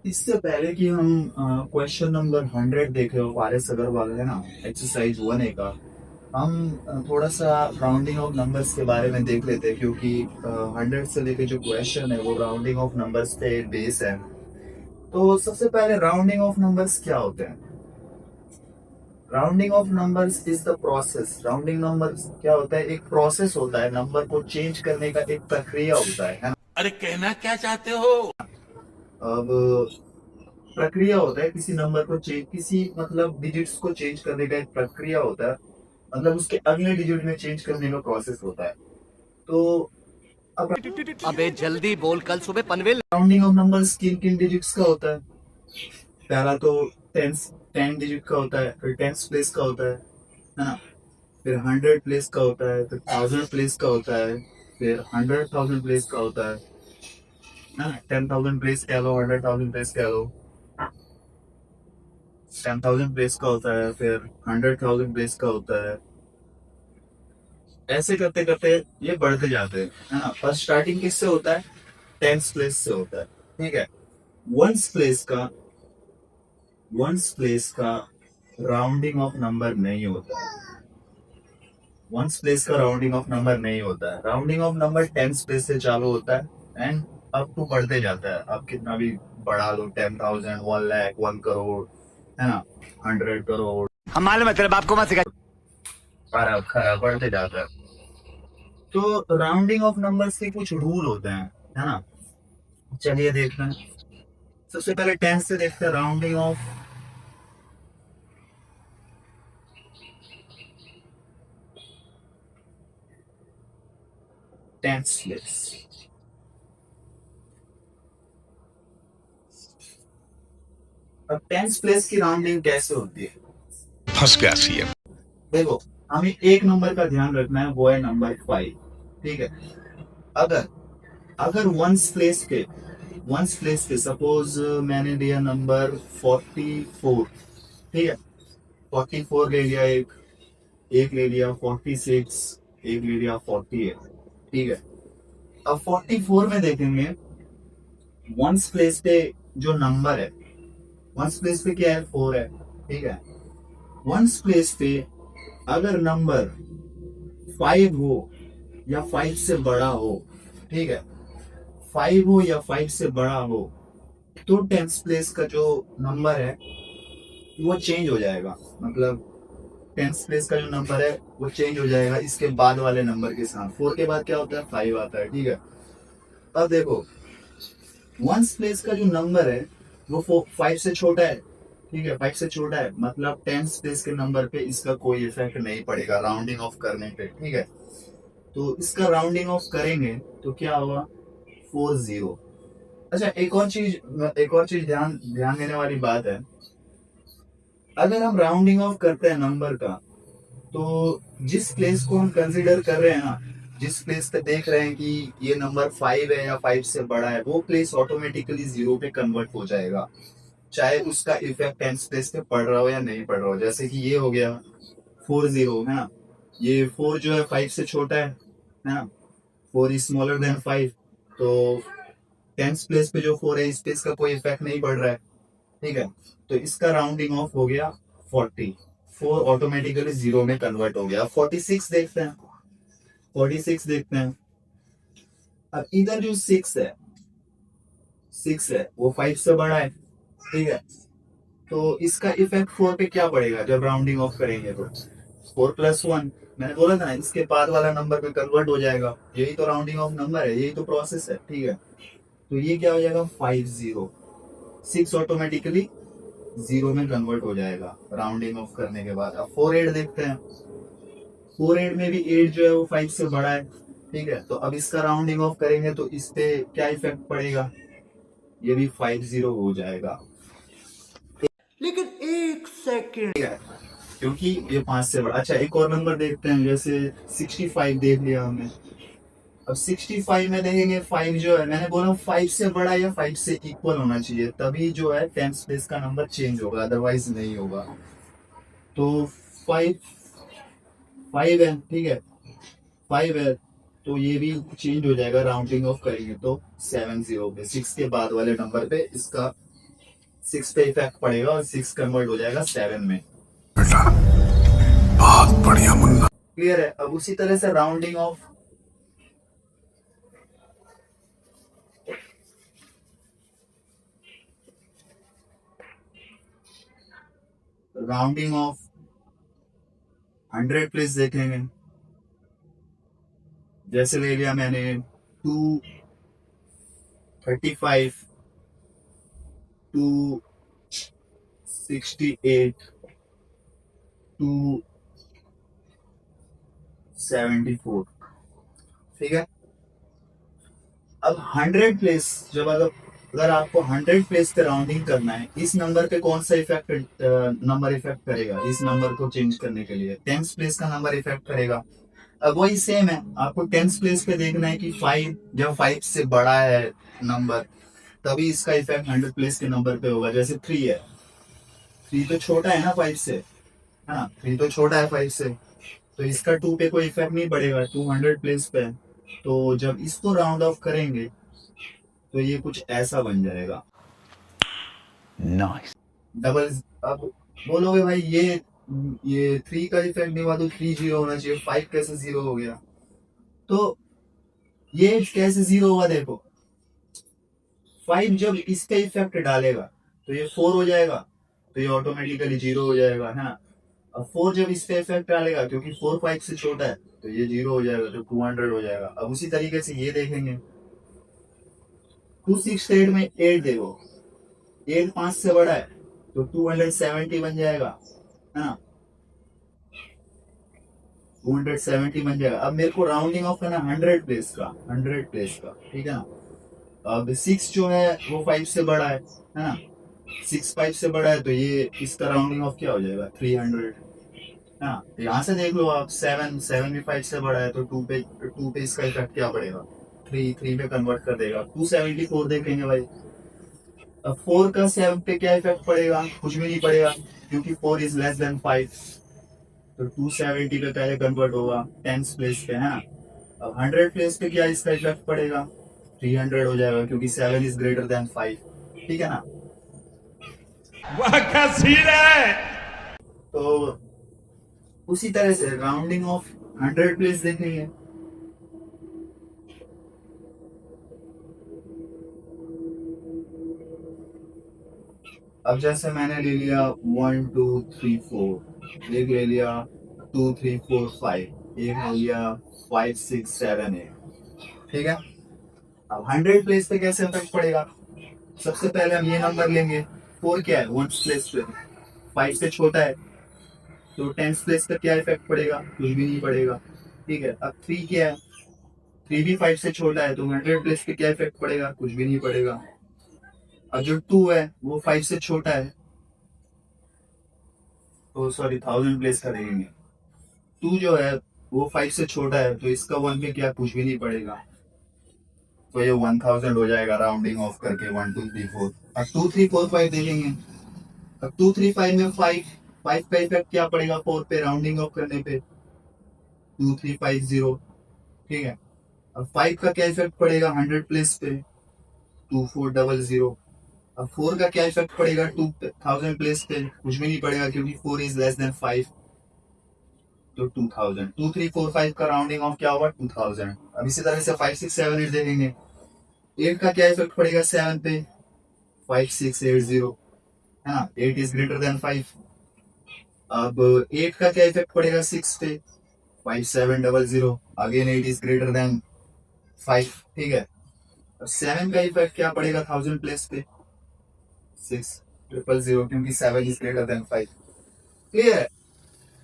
इससे पहले कि हम क्वेश्चन नंबर 100 देख रहे हो पारस अग्रवाल है ना, एक्सरसाइज 1A का, हम थोड़ा सा राउंडिंग ऑफ नंबर्स के बारे में देख लेते हैं क्योंकि 100 से लेके जो क्वेश्चन है वो राउंडिंग ऑफ नंबर्स पे बेस है। तो सबसे पहले राउंडिंग ऑफ नंबर्स क्या होते हैं? Rounding off numbers is the process. Rounding numbers क्या होता है? एक प्रोसेस होता है, नंबर को चेंज करने का एक प्रक्रिया होता है ना। अरे कहना क्या चाहते हो। अब प्रक्रिया होता है किसी नंबर को चेंज, किसी मतलब डिजिट्स को चेंज करने का एक प्रक्रिया होता है, मतलब उसके अगले डिजिट में चेंज करने का प्रोसेस होता है। तो अब अबे जल्दी बोल, कल सुबह पनवेल। राउंडिंग ऑफ नंबर्स किन किन डिजिट्स का होता है? पहला तो टेंस, 10 डिजिट का होता है, फिर टेंस प्लेस का होता है ना, फिर 100 प्लेस का होता है, फिर 1000 प्लेस का होता है, फिर 100,000 प्लेस का होता है ना। 10,000 प्लेस कह लो, 100,000 प्लेस कह लो, 10,000 प्लेस का होता है, फिर 100,000 प्लेस का होता है। ऐसे करते करते ये बढ़ते जाते हैं, है ना। फर्स्ट स्टार्टिंग किससे होता है? टेंस प्लेस से होता है, ठीक है। वंस प्लेस का, वंस प्लेस का राउंडिंग ऑफ नंबर नहीं होता है। वंस प्लेस का राउंडिंग ऑफ नंबर नहीं होता है। Rounding off number tens place से चालू होता है एंड अप टू बढ़ते जाता है। आप कितना भी बढ़ा लो, 10,000, 1 लाख, 1 करोड़, है ना, 100 करोड़, हम मालूम है तेरे बाप को मत सिखा। खराब खराब बढ़ते जाता है। तो राउंडिंग ऑफ नंबर्स के कुछ रूल होते हैं, है ना। चलिए देखते हैं। सबसे पहले टेंस से देखते हैं राउंडिंग ऑफ टेंस प्लेस। अब टेंस प्लेस की राउंडिंग कैसे होती है? फंस गया सीएम। देखो, हमें एक नंबर का ध्यान रखना है, वो है नंबर 5, ठीक है। अगर अगर वंस प्लेस पे सपोज मैंने दिया नंबर 44, ठीक है। 44 ले लिया, एक एक ले लिया 46, एक ले लिया 48, ठीक है। अब 44 में देखेंगे, वंस प्लेस पे जो नंबर है, वंस प्लेस पे क्या है? 4 है, ठीक है। वंस प्लेस पे अगर नंबर 5 हो या 5 से बड़ा हो, ठीक है, 5 हो या 5 से बड़ा हो, तो टेंस प्लेस का जो नंबर है वो चेंज हो जाएगा। मतलब टेंस प्लेस का जो नंबर है वो चेंज हो जाएगा इसके बाद वाले नंबर के साथ। 4 के बाद क्या होता है? 5 आता है, ठीक है। अब देखो, वंस प्लेस का जो नंबर है वो 5 से छोटा है, ठीक है। 5 से छोटा है मतलब टेंस प्लेस के नंबर पे इसका कोई इफेक्ट नहीं पड़ेगा राउंडिंग ऑफ करने पे, ठीक है। तो इसका राउंडिंग ऑफ करेंगे तो क्या होगा? 40। अच्छा, एक और चीज ध्यान ध्यान देने वाली बात है। अगर हम राउंडिंग ऑफ करते हैं नंबर का, तो जिस प्लेस को हम कंसीडर कर रहे हैं ना, जिस प्लेस पे देख रहे हैं कि ये नंबर 5 है या 5 से बड़ा है, वो प्लेस ऑटोमेटिकली 0 पे कन्वर्ट हो जाएगा, चाहे उसका इफेक्ट टेंस प्लेस पे पड़ रहा हो या नहीं पड़ रहा हो। जैसे कि ये हो गया 40, है ना। ये 4 जो है 5 से छोटा है ना। 4 इज स्मॉलर देन 5, तो टेंस प्लेस पे जो 4 है इस पे इसका कोई इफेक्ट नहीं पड़ रहा है, ठीक है। तो इसका राउंडिंग ऑफ हो गया 40। 4 ऑटोमेटिकली 0 में कन्वर्ट हो गया। 46 देखते हैं, 46 देखते हैं। अब इधर जो 6 है वो 5 से बड़ा है, ठीक है। तो इसका इफेक्ट 4 पे क्या पड़ेगा जब राउंडिंग ऑफ करेंगे? तो 4+1, मैंने बोला था ना, इसके बाद वाला नंबर पे कन्वर्ट हो जाएगा। यही तो राउंडिंग ऑफ नंबर है, यही तो प्रोसेस है, ठीक है। तो ये क्या हो जाएगा? 50। 6 ऑटोमेटिकली 0 में कन्वर्ट हो जाएगा राउंडिंग ऑफ करने के बाद। अब 48 देखते हैं। 48 में भी 8 जो है वो 5 से बड़ा है, ठीक है। तो अब इसका राउंडिंग ऑफ करेंगे तो इस पे क्या इफेक्ट पड़ेगा? ये भी 50 हो जाएगा, लेकिन एक सेकंड। ठीक है, क्योंकि ये 5 से बड़ा। अच्छा, एक और नंबर देखते हैं, जैसे 65 देख लिया हमने। अब 65 में देखेंगे, 5 जो है, मैंने बोला 5 से बड़ा या 5 से इक्वल होना चाहिए, तभी जो है टेंस प्लेस का नंबर चेंज होगा, अदरवाइज नहीं होगा। तो 5 5 है, ठीक है, 5 है, तो ये भी चेंज हो जाएगा राउंडिंग ऑफ करेंगे तो 70 पे, 6 के बाद वाले नंबर पे इसका 6 पे इफेक्ट पड़ेगा और 6 कन्वर्ट हो जाएगा 7 में। बहुत बढ़िया मुन्ना। क्लियर है? अब उसी तरह से rounding off rounding off 100 place देखेंगे। जैसे ले लिया मैंने 235, 268, 274, ठीक है। अब 100 प्लेस जब अगर आपको 100 प्लेस पे राउंडिंग करना है, इस नंबर पे कौन सा नंबर इफेक्ट करेगा? इस नंबर को चेंज करने के लिए 10th प्लेस का नंबर इफेक्ट करेगा। अब वही सेम है, आपको 10th प्लेस पे देखना है कि 5 जब 5 से बड़ा है नंबर, तभी इसका इफेक्ट 100 प्लेस के नंबर पे होगा। जैसे 3 है, 3 तो छोटा है ना 5 से, है ना, 3 तो छोटा है 5 से, तो इसका 2 पे कोई इफेक्ट नहीं पड़ेगा, 200 प्लेस पे है। तो जब इसको राउंड ऑफ करेंगे तो ये कुछ ऐसा बन जाएगा। नाइस। डबल, अब बोलोगे भाई ये 3 का इफेक्ट नहीं हुआ तो 3 0 होना चाहिए, 5 कैसे 0 हो गया? तो ये कैसे 0 हुआ? देखो 5 जब इस पे इफेक्ट डालेगा तो ये 4 हो जाएगा, तो ये ऑटोमेटिकली 0 हो जाएगा, है ना। अब 4 जब इस पे इफेक्ट डालेगा, क्योंकि 4 5 से छोटा है, तो ये 0 हो जाएगा, तो 200 हो जाएगा। अब उसी तरीके से ये देखेंगे 268 में 8 देखो, 8 5 से बड़ा है, तो 270 बन जाएगा, है ना, 270 बन जाएगा। अब मेरे को राउंडिंग ऑफ करना 100 प्लेस का, 100 प्लेस का, ठीक है ना। अब 6 जो है वो 5 से बड़ा है ना, 6 5 से बड़ा है, तो ये इसका राउंडिंग ऑफ क्या हो जाएगा? 300, है ना। तो यहाँ से देख लो आप, 7 भी 5 से बड़ा है, तो 2 पे इसका इफेक्ट क्या पड़ेगा? 3 पे कन्वर्ट कर देगा। 274 देखेंगे भाई, अब 4 का 7 पे क्या इफेक्ट पड़ेगा? कुछ भी नहीं पड़ेगा, क्योंकि 4 इज लेस देन 5, तो 270 पे पहले कन्वर्ट होगा 10th प्लेस पे, है ना। अब 100 प्लेस पे क्या इसका इफेक्ट पड़ेगा? 300 हो जाएगा, क्योंकि 7 इज ग्रेटर देन 5, ठीक है ना। वाह क्या सीन है। तो उसी तरह से राउंडिंग ऑफ 100 प्लेस देखेंगे। अब जैसे मैंने ले लिया 1 2 3 4, एक ले लिया 2 3 4 5, एक ले लिया 5 6 7 8, ठीक है। अब 100 प्लेस पे कैसे इफेक्ट पड़ेगा? सबसे पहले हम ये नंबर लेंगे, 4 क्या है 1 प्लेस पे, 5 से छोटा है, तो 10th प्लेस पे क्या इफेक्ट पड़ेगा? कुछ भी नहीं पड़ेगा, ठीक है। अब 3 क्या है, 3 भी 5 से छोटा है, तो 100 प्लेस पे क्या इफेक्ट पड़ेगा? कुछ भी नहीं पड़ेगा। अब जो 2 है वो 5 से छोटा है, तो सॉरी 1000 प्लेस का देखेंगे, 2 जो है वो 5 से छोटा है, तो इसका 1 पे क्या? कुछ भी नहीं पड़ेगा, तो ये 1000 हो जाएगा राउंडिंग ऑफ करके। 1 2 3 4। अब 2 3 4 5 देखेंगे, अब 2 3 5 में 5 का इफेक्ट क्या पड़ेगा 4 पे राउंडिंग ऑफ करने पे? 2 3 5 0, ठीक है। अब 5 का क्या इफेक्ट पड़ेगा 100 प्लेस पे? 2 4 0 0। अब 4 का क्या इफेक्ट पड़ेगा 2000 प्लेस पे? कुछ भी नहीं पड़ेगा, क्योंकि 4 इज लेस देन 5, तो 2000। 2 3 4 5 का राउंडिंग ऑफ क्या होगा? 2000। अब इसी तरह से 5 6 7 8 देखेंगे, 8 का क्या इफेक्ट पड़ेगा 7 पे? 5 6 8 0, है ना, 8 इज ग्रेटर देन 5। अब 8 का क्या इफेक्ट पड़ेगा 6 पे? 5 7 0 0, अगेन 8 इज ग्रेटर देन 5, ठीक है। अब 7 का इफेक्ट क्या पड़ेगा 1000 प्लेस पे? 6 0 0, क्योंकि 7 इज ग्रेटर देन 5, क्लियर है।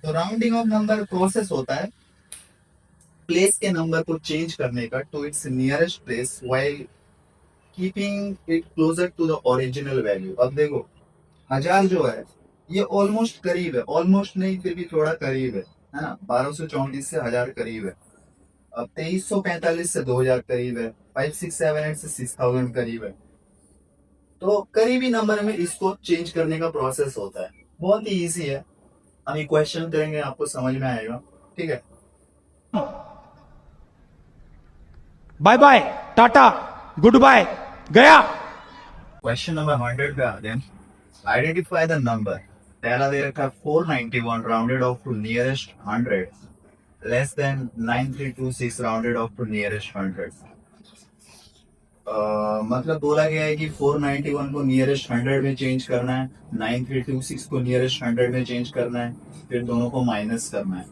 तो राउंडिंग ऑफ नंबर प्रोसेस होता है प्लेस के नंबर को चेंज करने का to its nearest place while keeping it closer to the original value. अब देखो 1000 जो है ये ऑलमोस्ट करीब है, ऑलमोस्ट नहीं फिर भी थोड़ा करीब है ना। 1234 से 1000 करीब है। अब 2345 से 2000 करीब है, 5 6 7 8 से 6000 करीब है। तो करीबी नंबर में इसको चेंज करने का प्रोसेस होता है, बहुत ही इजी है। हम ये क्वेश्चन करेंगे आपको समझ में आएगा, ठीक है। बाय बाय टाटा गुड बाय गया। क्वेश्चन नंबर 100 पे आते हैं। Identify the number. पहला दे रखा है 491 rounded off to nearest 100 less than 9326 rounded off to nearest 100। मतलब बोला गया है कि 491 को नियरेस्ट 100 में चेंज करना है, 9326 को नियरेस्ट 100 में चेंज करना है, फिर दोनों को माइनस करना है।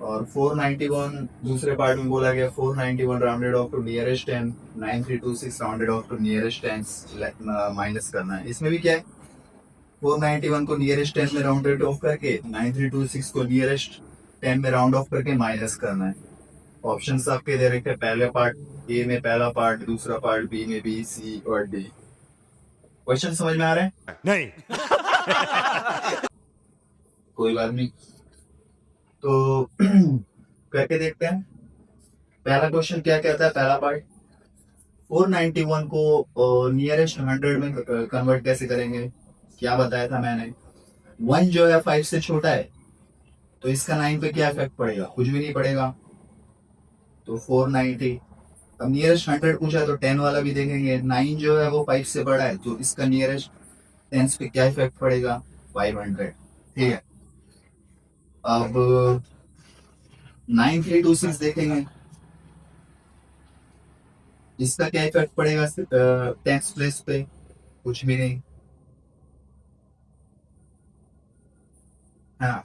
और 491 दूसरे पार्ट में बोला गया 491 rounded off to nearest 10, 9326 rounded off to nearest 10 minus करना है। इसमें भी क्या है, 491 को नियरेस्ट 10 में राउंडेड ऑफ करके 9326 को नियरेस्ट 10 में राउंड ऑफ करके माइनस करना है। ऑप्शंस आपके दे रखे हैं, पहले पार्ट ए में पहला पार्ट, दूसरा पार्ट बी में बी, सी और डी। क्वेश्चन समझ में आ रहे हैं? नहीं। कोई बात नहीं, तो करके देखते हैं। पहला क्वेश्चन क्या कहता है, पहला पार्ट 491 को नियरेस्ट 100 में कन्वर्ट कैसे करेंगे, क्या बताया था मैंने। 1 जो है 5 से छोटा है, तो इसका 9 पे क्या इफेक्ट पड़ेगा, कुछ भी नहीं पड़ेगा, तो 490। अब नियरेस्ट 100 पूछा तो 10 वाला भी देखेंगे। 9 जो है वो 5 से बड़ा है, तो इसका नियरेस्ट 10 पे क्या इफेक्ट पड़ेगा, 500। ठीक है, अब 9326 देखेंगे, इसका क्या इफेक्ट पड़ेगा 10 प्लेस पे, कुछ भी नहीं, हाँ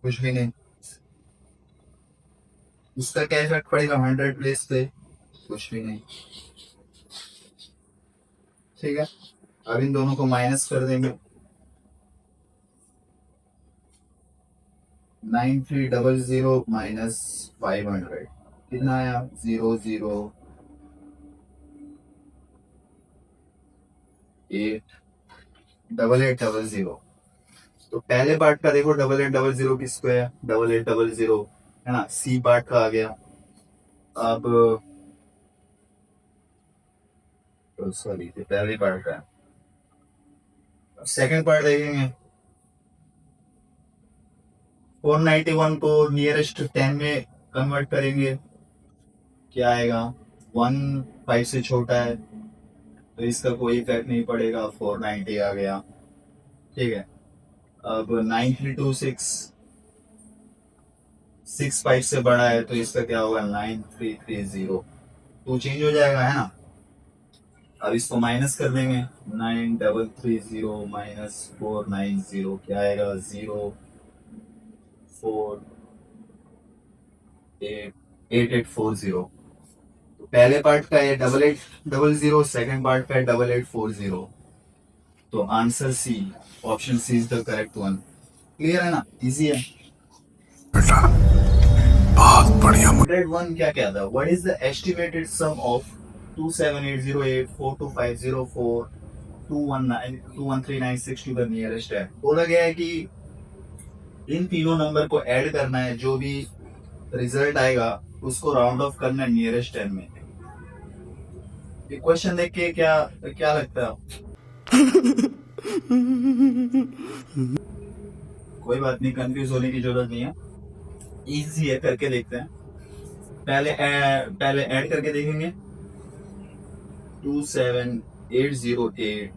कुछ भी नहीं। इसका क्या इफेक्ट पड़ेगा 100 प्लेस पे, कुछ भी नहीं। ठीक है, अब इन दोनों को माइनस कर देंगे। 9300 माइनस 500 कितना आया, 0088800। तो पहले पार्ट का देखो 8800 किसको है, 8800 है ना, सी पार्ट का आ गया। अब सॉरी ये पहले पार्ट का है, सेकंड पार्ट देखेंगे। 491 को नियरेस्ट 10 में कन्वर्ट करेंगे, क्या आएगा, 1 5 से छोटा है, तो इसका कोई इफेक्ट नहीं पड़ेगा, 490 आ गया। ठीक है, अब 9326 6 5 से बड़ा है, तो इसका क्या होगा, 9330, तो चेंज हो जाएगा, है ना। अब इसको माइनस कर देंगे, 9330 माइनस 490 क्या आएगा, 8840। तो पहले पार्ट का है 8800, सेकंड पार्ट का है 8840। तो answer C, option C is the correct one. Clear है ना, इजी है। बेटा बहुत बढ़िया। 101 क्या कहता है, what is the estimated sum of 27808 42504 21396 to the nearest है। बोला गया है कि इन तीनों नंबर को ऐड करना है, जो भी रिजल्ट आएगा उसको राउंड ऑफ करना है नियरेस्ट 10 में। ये क्वेश्चन देख के क्या क्या लगता है? कोई बात नहीं, कंफ्यूज होने की जरूरत नहीं है, इजी है, करके देखते हैं। पहले ऐड करके देखेंगे, 27808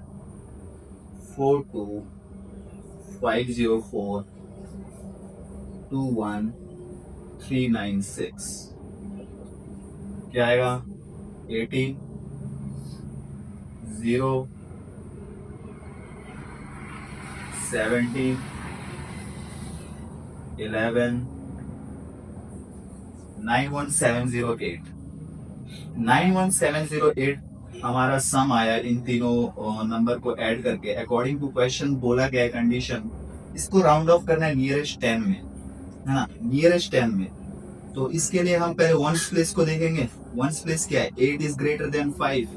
42504 21396 क्या आएगा, 80 70 11 91708 91708 हमारा सम आया इन तीनों नंबर को ऐड करके। अकॉर्डिंग टू क्वेश्चन बोला गया कंडीशन, इसको राउंड ऑफ करना है नियरेस्ट 10 में, है ना, नियरेस्ट 10 में। तो इसके लिए हम पहले वंस प्लेस को देखेंगे। वंस प्लेस क्या है, 8 इज ग्रेटर देन 5,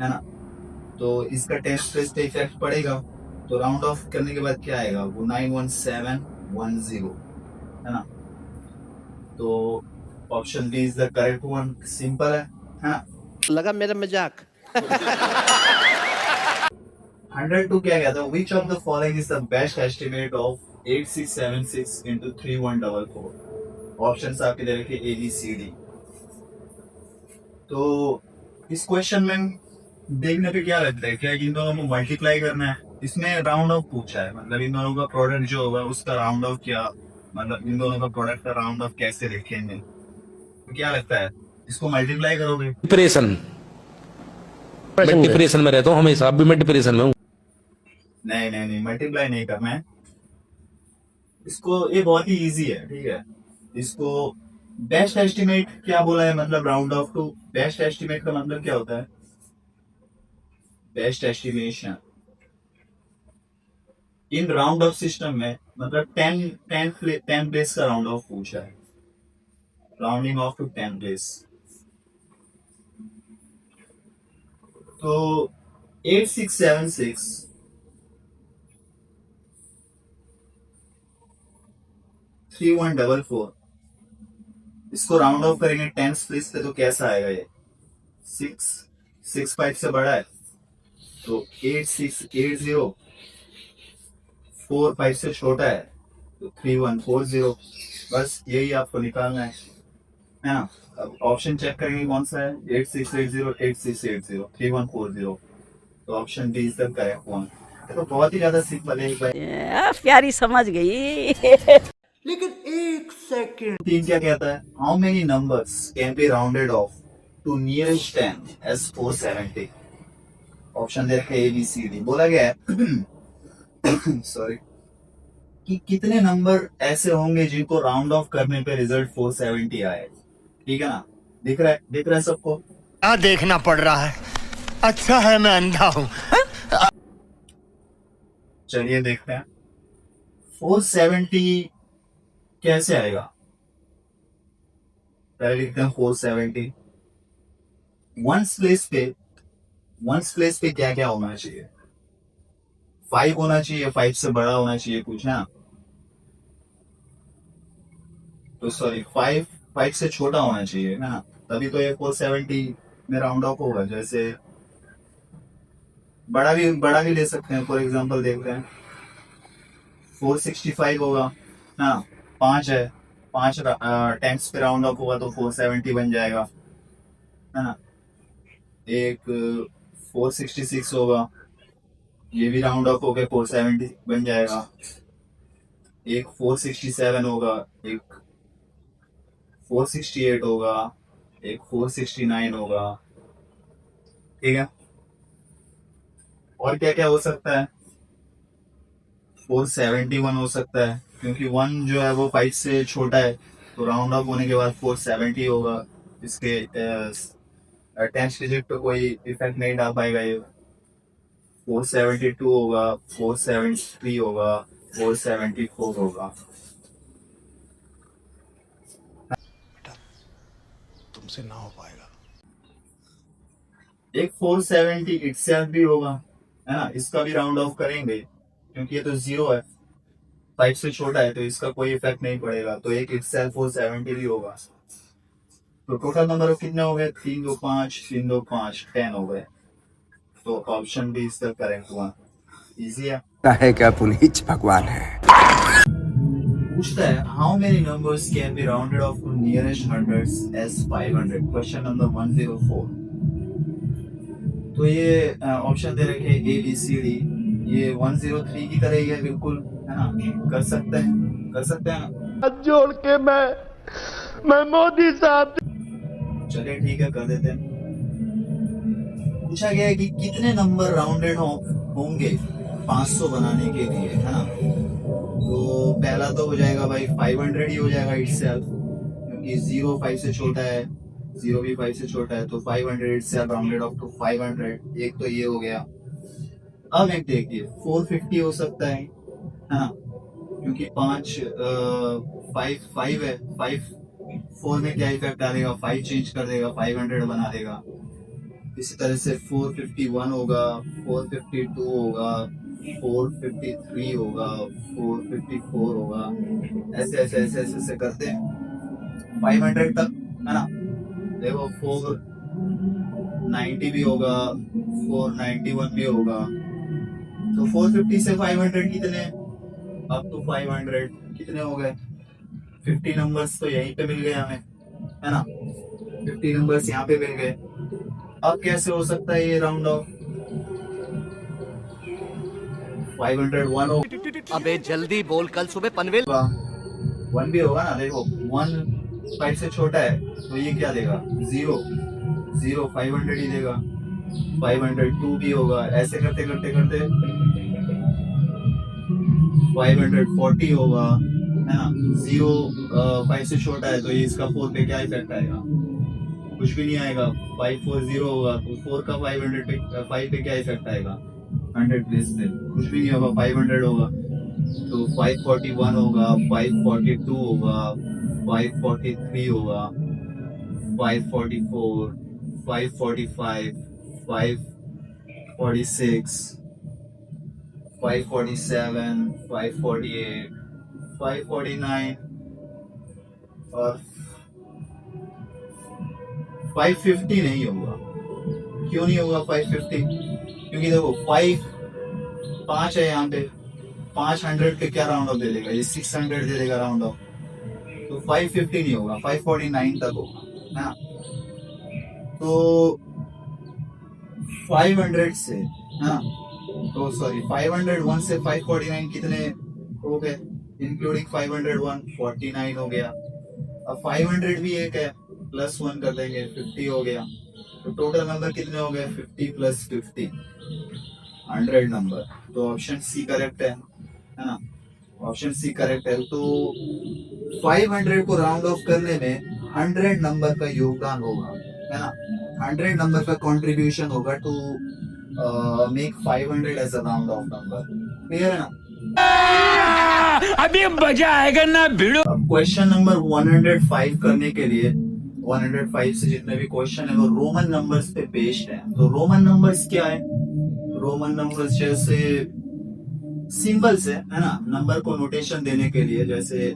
है ना, तो इसका 10 प्लेस पे इफेक्ट पड़ेगा। तो राउंड ऑफ करने के बाद क्या आएगा, वो 91710, है ना। तो option B is the correct one, simple है ना। लगा मेरा मजाक। 102 क्या कहता है, which of the following is the best estimate of 8676 into 3144। Options आपके दे रखे ABCD। तो इस क्वेश्चन में देखने पे क्या लगता है, क्या इन दोनों को मल्टीप्लाई करना है? इसमें राउंड ऑफ पूछा है, मतलब इन दोनों का प्रोडक्ट जो होगा उसका राउंड ऑफ क्या, मतलब इन दोनों का प्रोडक्ट का राउंड ऑफ कैसे लिखेंगे? तो क्या लगता है, इसको मल्टीप्लाई करोगे? डिप्रेशन मैं डिप्रेशन में रहता हूँ हमेशा, अभी मैं डिप्रेशन में हूँ। नहीं नहीं नहीं, मल्टीप्लाई नहीं करना है इसको, ये बहुत ही इजी है, ठीक है। इसको बेस्ट एस्टिमेट क्या बोला है, मतलब round off to best estimate का मतलब क्या होता है? Best estimation in round off system में, मतलब 10 प्लेस का राउंड ऑफ पूछा है, राउंडिंग ऑफ टू 10 प्लेस। तो 8676 3144, इसको राउंड ऑफ करेंगे 10 प्लेस पे तो कैसा आएगा ये? 665 से बड़ा है तो 8680, 45 से छोटा है तो 3140। बस यही आपको निकालना है ना। अब ऑप्शन चेक करेंगे कौन सा है, 8680 8680 3140, तो option D is the correct one. तो बहुत ही ज्यादा सिंपल है। एक बार प्यारी समझ गई। लेकिन एक सेकंड, तीन क्या कहता है, how many numbers can be rounded off to nearest 10 as 470? Option दे रखे ए बी सी डी, बोला गया है सॉरी कि कितने नंबर ऐसे होंगे जिनको राउंड ऑफ करने पे रिजल्ट 470 आए, ठीक है ना। दिख रहा है सबको? क्या देखना पड़ रहा है? अच्छा है मैं अंधा हूँ। चलिए देखते हैं 470 कैसे आएगा। पहले लिखते हैं 470। वंस प्लेस पे क्या क्या होना चाहिए? 5 होना चाहिए, 5 से बड़ा होना चाहिए कुछ, है ना। तो सॉरी 5 से छोटा होना चाहिए ना, तभी तो ये 470 में राउंड ऑफ होगा। जैसे बड़ा भी ले सकते हैं, फॉर एग्जांपल देखते हैं 465 होगा ना, 5 है, 5 टेंस पे राउंड ऑफ होगा तो 470 बन जाएगा, है ना। एक 466 होगा, ये भी राउंड ऑफ होकर 470 बन जाएगा। एक 467 होगा, एक 468 होगा, एक 469 होगा, ठीक है। और क्या क्या हो सकता है? 471 हो सकता है, क्योंकि 1 जो है वो 5 से छोटा है, तो राउंड ऑफ होने के बाद 470 होगा। इसके 10 डिजिट पे कोई इफेक्ट नहीं डाल पाएगा ये। 472 होगा, 473 होगा, 474 होगा। तुमसे ना हो पाएगा। एक 470 इटसेल्फ भी होगा, है ना, इसका भी राउंड ऑफ करेंगे क्योंकि ये तो 0 है, 5 से छोटा है, तो इसका कोई इफेक्ट नहीं पड़ेगा। तो एक इटसेल्फ 470 भी होगा। तो टोटल नंबर कितने हो गए? 3 2 5 3 2 5 10 हो गए। तो option B is the correct one. Easy है क्या पुनीत भगवान है। पूछता है how many numbers can be rounded off to nearest hundreds as 500, question number 104। तो ये ऑप्शन दे रखे ए बी सी डी, ये 103 की तरह ही है बिल्कुल, है ना। कर सकते हैं ना। जोड़ के मैं मोदी साहब। चलिए ठीक है, कर देते हैं। पूछा गया है कि कितने नंबर राउंडेड होंगे 500 बनाने के लिए, है ना। तो पहला तो हो जाएगा भाई 500 ही हो जाएगा इटसेल्फ, क्योंकि 0 5 से छोटा है, 0 भी 5 से छोटा है, तो 500 इटसेल्फ राउंडेड ऑफ टू 500। एक तो ये हो गया। अब एक देखिए 450 हो सकता है ना, क्योंकि 5 है, 5 4 में क्या इफेक्ट डालेगा, 5 चेंज कर देगा, 500 बना देगा। इसी तरह से 451 होगा, 452 होगा, 453 होगा, 454 होगा, ऐसे करते हैं 500 तक, है ना। देखो 490 भी होगा, 491 भी होगा। तो 450 से 500 कितने, अप टू 500 कितने हो गए? 50 नंबर्स तो यहीं पे मिल गए हमें, है ना। 50 नंबर्स यहाँ पे मिल गए। अब कैसे हो सकता है ये राउंड ऑफ? 501 होगा, अबे जल्दी बोल, कल सुबह पनवेल 1 भी होगा ना। देखो 1 5 से छोटा है तो ये क्या देगा? 0 0 500 ही देगा। 502 भी होगा, ऐसे करते करते करते 540 होगा, है ना। 0 5 से छोटा है तो ये इसका 4 पे क्या इफेक्ट आएगा? कुछ भी नहीं आएगा। 540 होगा तो 4 का 500 पे 5 पे क्या इफेक्ट आएगा? 100 प्लेस पे कुछ भी नहीं होगा। 500 होगा तो 541 होगा, 542 होगा, 543 होगा, 544, 545, 546, 547, 548, 549 और 550 नहीं होगा। क्यों नहीं होगा 550? क्योंकि देखो 5 है यहाँ पे, 500 पे क्या राउंड ऑफ दे देगा? ये 600 दे देगा राउंड ऑफ। तो 550 नहीं होगा, 549 तक होगा, है ना। तो 500 से, है ना, तो सॉरी 501 से 549 कितने हो गए? इंक्लूडिंग 501 49 हो गया। अब 500 भी एक है, प्लस 1 कर देंगे 50 हो गया। तो टोटल नंबर कितने हो गए? 50 प्लस 50 100 नंबर। तो ऑप्शन सी करेक्ट है ना। ऑप्शन सी करेक्ट है। तो 500 को राउंड ऑफ करने में 100 नंबर का योगदान होगा, है ना। 100 नंबर का कंट्रीब्यूशन होगा to make 500 as a round off number. Clear है ना? अभी मजा आएगा ना भिड़ो। अब क्वेश्चन नंबर 105 करने के लिए 105 से जितने भी क्वेश्चन है वो रोमन नंबर्स पे बेस्ड है। तो रोमन नंबर्स क्या है? रोमन नंबर्स जैसे सिंबल्स है ना, नंबर को नोटेशन देने के लिए। जैसे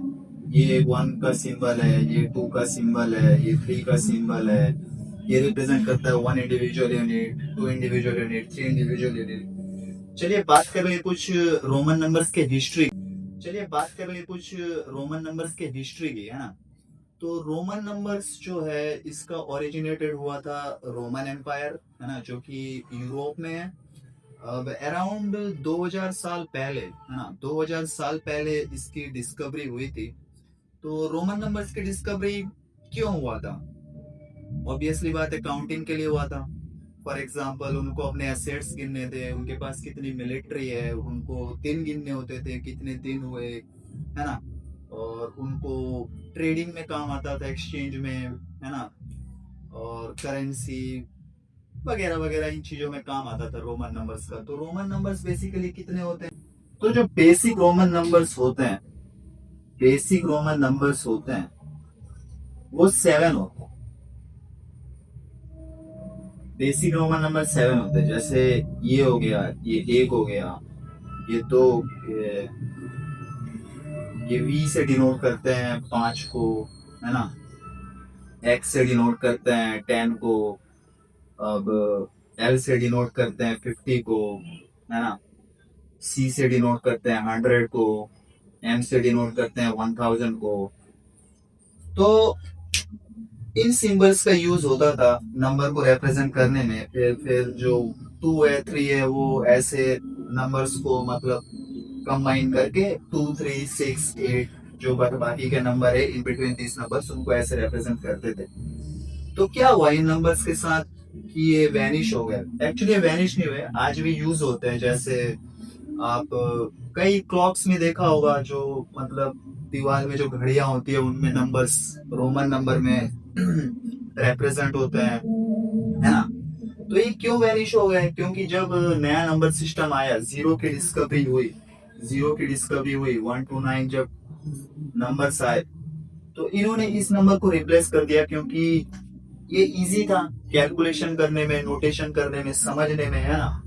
ये 1 का सिंबल है, ये 2 का सिंबल है, ये 3 का सिंबल है। ये रिप्रेजेंट करता है 1 individual unit, 2 individual unit, 3 individual unit. चलिए बात करें कुछ रोमन नंबर्स के हिस्ट्री। रोमन नंबर्स के हिस्ट्री की, है ना। तो रोमन नंबर्स जो है इसका ओरिजिनेटेड हुआ था रोमन एम्पायर, है ना, जो कि यूरोप में है। अब अराउंड 2000 साल पहले, है ना, 2000 साल पहले इसकी डिस्कवरी हुई थी। तो रोमन नंबर्स की डिस्कवरी क्यों हुआ था? ऑब्वियसली बात है, काउंटिंग के लिए हुआ था। फॉर एग्जाम्पल उनको अपने एसेट्स गिनने थे, उनके पास कितनी मिलिट्री है, उनको दिन गिनने होते थे कितने दिन हुए, है ना। और उनको ट्रेडिंग में काम आता था, एक्सचेंज में, है ना, और करेंसी वगैरह वगैरह इन चीजों में काम आता था रोमन नंबर्स का। तो रोमन नंबर्स बेसिकली कितने होते हैं? तो जो बेसिक रोमन नंबर्स होते हैं, वो 7 होते हैं। बेसिक रोमन नंबर 7 होते हैं। जैसे ये हो गया, ये 1 हो गया, ये 2, ये V से डिनोट करते हैं 5 को, है ना। X से डिनोट करते हैं 10 को। अब L से डिनोट करते हैं 50 को, है ना। C से डिनोट करते हैं 100 को। M से डिनोट करते हैं 1000 को। तो इन सिंबल्स का यूज होता था नंबर को रिप्रेजेंट करने में। फिर जो 2 है 3 है वो ऐसे नंबर्स को मतलब कंबाइन करके 2 3 6 8 जो बाकी के नंबर है इन बिटवीन दिस नंबर्स उनको ऐसे रिप्रेजेंट करते थे। तो क्या हुआ इन नंबर्स के साथ कि ये वैनिश हो गए? एक्चुअली वैनिश नहीं हुए, आज भी यूज होते हैं। जैसे आप कई क्लॉक्स में देखा होगा, जो मतलब दीवार में जो घड़ियां होती है उनमें नंबर्स रोमन नंबर में रिप्रेजेंट होते हैं, है ना। तो ये क्यों वैनिश हो गए? क्योंकि जब नया नंबर सिस्टम आया, जीरो की डिस्कवरी हुई, 1 to 9 जब नंबर्स आए तो इन्होंने इस नंबर को रिप्लेस कर दिया, क्योंकि ये इजी था कैलकुलेशन करने में, नोटेशन करने में, समझने में, है ना।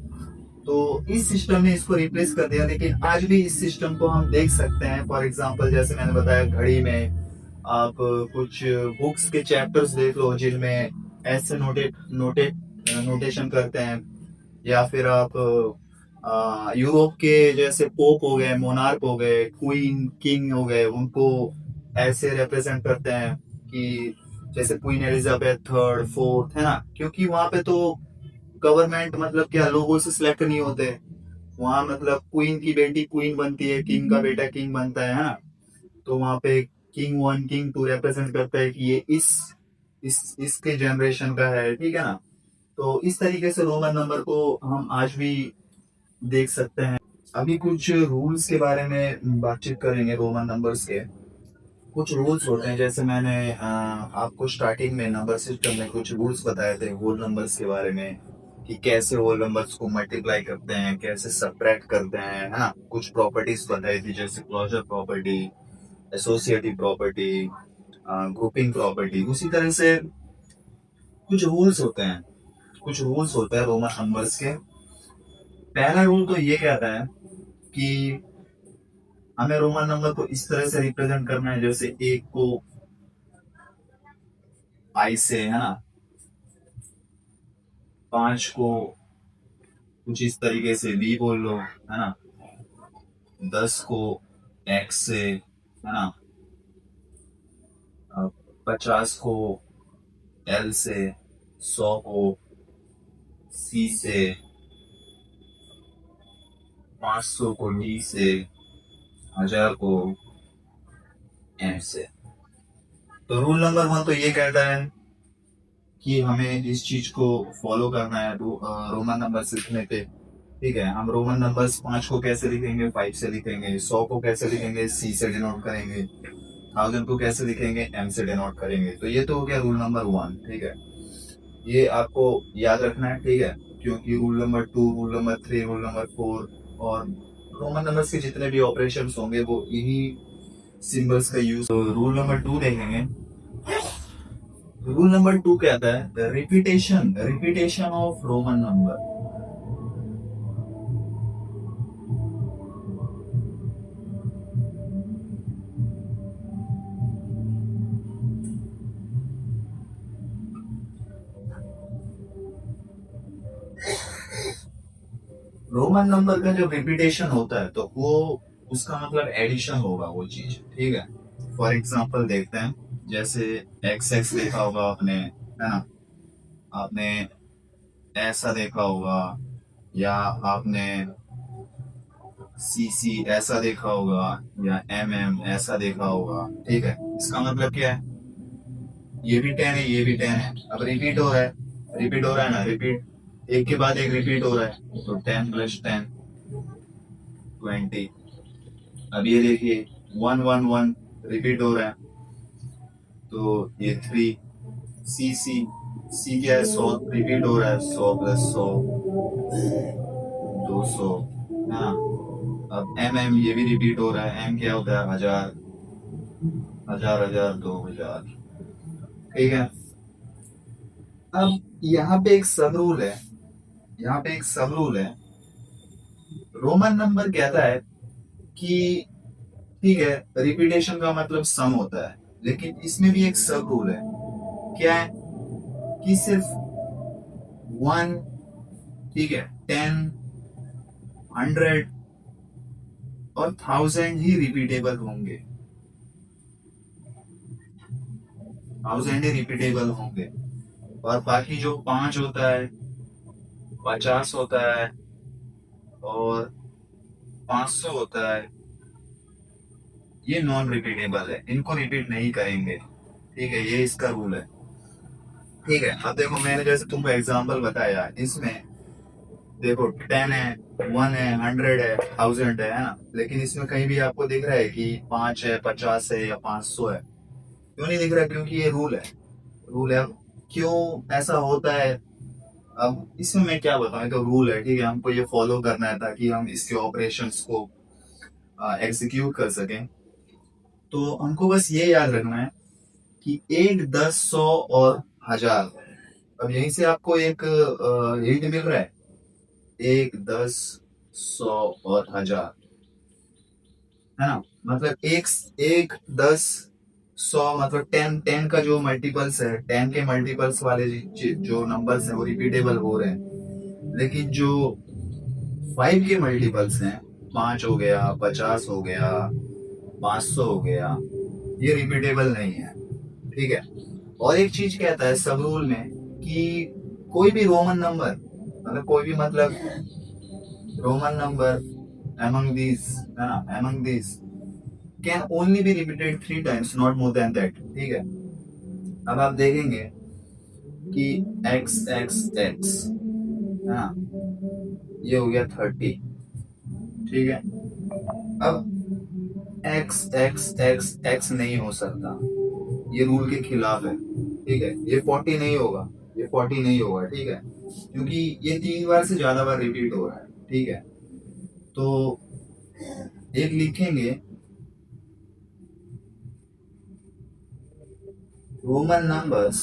तो इस सिस्टम ने इसको रिप्लेस कर दिया। लेकिन आज भी इस सिस्टम को हम देख सकते हैं। फॉर एग्जांपल जैसे मैंने बताया, घड़ी में आप कुछ बुक्स के चैप्टर्स देख लो जिनमें ऐसे नोटेशन करते हैं। या फिर आप यूरोप के जैसे पोप हो गए, मोनार्क हो गए, क्वीन, किंग हो गए, उनको ऐसे रिप्रेजेंट करते हैं कि जैसे क्वीन एलिजाबेथ थर्ड फोर्थ, है ना, क्योंकि वहां पे तो गवर्नमेंट मतलब क्या लोगों से सिलेक्ट नहीं होते, वहां मतलब क्वीन की बेटी क्वीन बनती है, किंग का बेटा किंग बनता है ना, तो वहां पे king one king two represent करता है कि ये इसके जनरेशन का है, ठीक है ना। तो इस तरीके से रोमन नंबर को हम आज भी देख सकते हैं। अभी कुछ रूल्स के बारे में बातचीत करेंगे रोमन नंबर्स के। कुछ रूल्स होते हैं, जैसे मैंने आपको स्टार्टिंग में नंबर सिस्टम में कुछ रूल्स बताए थे होल नंबर्स के बारे में, कि कैसे होल नंबर्स को मल्टीप्लाई करते हैं, कैसे सब्ट्रैक्ट करते हैं, है ना। कुछ प्रॉपर्टीज बताई थी, जैसे closure property, associative property, grouping property. उसी तरह से कुछ रूल्स होते हैं, कुछ रूल्स होते हैं रोमन नंबर्स के। पहला रूल तो ये कहता है कि हमें रोमन नंबर को इस तरह से रिप्रेजेंट करना है, जैसे एक को आई से, है ना, 5 को कुछ इस तरीके से वी बोल लो, है ना, 10 को एक्स से, है ना, 50 को एल से, 100 को सी से, 500 को डी से, 1000 को एम से। तो रूल नंबर 1 तो ये कहता है कि हमें इस चीज को फॉलो करना है रोमन नंबर सीखने पे, ठीक है। हम रोमन नंबर्स 5 को कैसे लिखेंगे, 5 से लिखेंगे, 100 को कैसे लिखेंगे, सी से डिनोट करेंगे, 1000 को कैसे लिखेंगे, एम से डिनोट करेंगे। तो ये तो हो गया रूल नंबर 1, ठीक है, ये आपको याद रखना है, ठीक है, क्योंकि rule number 2, rule number 3, rule number 4 और रोमन नंबर्स के जितने भी ऑपरेशन होंगे वो इन्हीं सिंबल्स का यूज। तो रूल नंबर 2 देखेंगे। रूल नंबर 2 कहता है the repetition of Roman number. Roman number का जब रिपीटेशन होता है तो वो उसका मतलब एडिशन होगा वो चीज, ठीक है। फॉर एग्जांपल देखते हैं, जैसे एक्स एक्स देखा होगा आपने, है ना, आपने ऐसा देखा होगा, या आपने सी सी ऐसा देखा होगा, या एम एम ऐसा देखा होगा, ठीक है। इसका मतलब क्या है, ये भी 10 है, ये भी 10 है, अब रिपीट हो रहा है, रिपीट हो रहा है ना, रिपीट एक के बाद एक रिपीट हो रहा है, तो 10 + 10 20। अब ये देखिए 1 1 1 रिपीट हो रहा है, तो ये 3 सी सी सी क्या है, 100 रिपीट हो रहा है, 100 + 100 200, हाँ। अब एम एम ये भी रिपीट हो रहा है, एम क्या होता है, 1000 1000 1000 2000, ठीक है। अब यहाँ पे एक सब रूल है, यहाँ पे एक सब रूल है। रोमन नंबर कहता है कि ठीक है, रिपीटेशन का मतलब सम होता है, लेकिन इसमें भी एक सब रूल है। क्या है कि सिर्फ 1, ठीक है, 10, 100 और 1000 ही रिपीटेबल होंगे, 1000 ही रिपीटेबल होंगे, और बाकी जो 5 होता है, 50 होता है और 500 होता है, ये नॉन रिपीटेबल है, इनको रिपीट नहीं करेंगे, ठीक है। ये इसका रूल है, ठीक है। अब देखो मैंने जैसे तुमको एग्जांपल बताया, इसमें देखो 10 है, 1 है, 100 है, 1000 है ना, लेकिन इसमें कहीं भी आपको दिख रहा है कि 5 है, 50 है या 500 है। क्यों नहीं दिख रहा, क्योंकि ये रूल है, रूल है। क्यों ऐसा होता है, अब इसमें मैं क्या बताऊं, तो रूल है, ठीक है, हमको ये फॉलो करना है ताकि हम इसके ऑपरेशंस को एग्जीक्यूट कर सकें। तो हमको बस ये याद रखना है कि 1, 10, 100 और 1000। अब यहीं से आपको एक हिंट मिल रहा है, 1, 10, 100 और 1000, है ना। मतलब 1, 10, 100 मतलब 10 का जो मल्टीपल्स है, 10 के मल्टीपल्स वाले जो नंबर्स हैं वो रिपीटेबल हो रहे हैं, लेकिन जो 5 के मल्टीपल्स हैं, 5 हो गया, 50 हो गया, 500 हो गया, ये रिपीटेबल नहीं है, ठीक है। और एक चीज कहता है सब रूल में कि कोई भी रोमन नंबर, मतलब कोई भी मतलब रोमन नंबर among these, है ना, among these can only be repeated 3 times, not more than that. ठीक है, अब आप देखेंगे कि x x x, है ना, ये हो गया 30, ठीक है। अब x x x x नहीं हो सकता, ये रूल के खिलाफ है, ठीक है। ये 40 नहीं होगा, ये 40 नहीं होगा, ठीक है, क्योंकि ये 3 बार से ज्यादा बार रिपीट हो रहा है, ठीक है। तो एक लिखेंगे रोमन नंबर्स,